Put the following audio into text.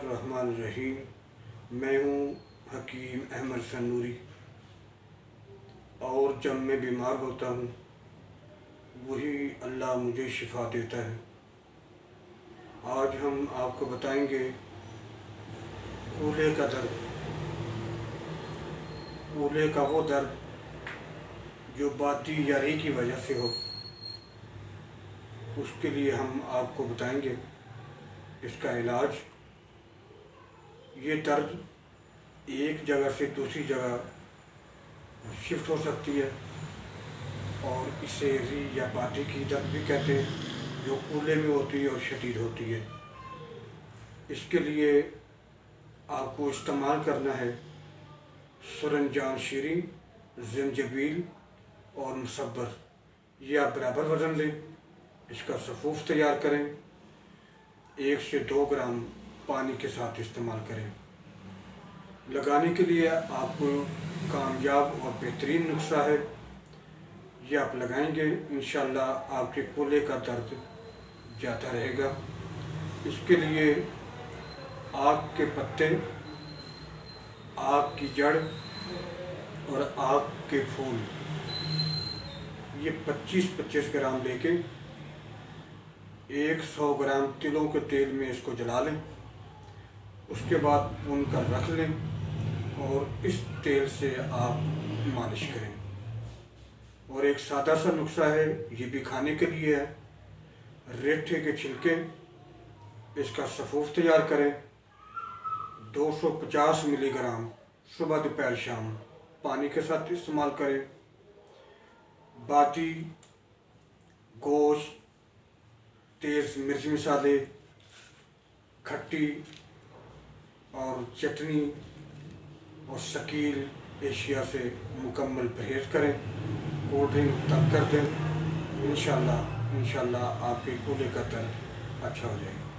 बिस्मिल्लाहिर्रहमानिर्रहीम। मैं हूँ हकीम अहमद सन्नूरी, और जब मैं बीमार होता हूँ वही अल्लाह मुझे शिफा देता है। आज हम आपको बताएंगे कूल्हे का दर्द। कूल्हे का वो दर्द जो बाती या री की वजह से हो, उसके लिए हम आपको बताएंगे इसका इलाज। ये दर्द एक जगह से दूसरी जगह शिफ्ट हो सकती है, और इसे री या बाती की दर्द भी कहते हैं, जो कूल्हे में होती है और शदीद होती है। इसके लिए आपको इस्तेमाल करना है सरंजाम शीरी, ज़ंजबील और मुसब्बर। ये आप बराबर वज़न लें, इसका सफ़ूफ तैयार करें, 1 से 2 ग्राम पानी के साथ इस्तेमाल करें। लगाने के लिए आपको कामयाब और बेहतरीन नुस्खा है, ये आप लगाएंगे इंशाअल्लाह आपके कूल्हे का दर्द जाता रहेगा। इसके लिए आक के पत्ते, आक की जड़ और आक के फूल, ये 25-25 ग्राम लेके 100 ग्राम तिलों के तेल में इसको जला लें। उसके बाद भून कर रख लें और इस तेल से आप मालिश करें। और एक सादा सा नुस्खा है, ये भी खाने के लिए है। रेठे के छिलके, इसका सफ़ूफ तैयार करें, 250 मिलीग्राम सुबह दोपहर शाम पानी के साथ इस्तेमाल करें। बाती, गोश्त, तेज़ मिर्च मसाले, खट्टी और चटनी और शकील एशिया से मुकम्मल परहेज़ करें। कोल्ड ड्रिंक तक कर दें। इंशाअल्लाह आपके कूल्हे का दर्द अच्छा हो जाएगा।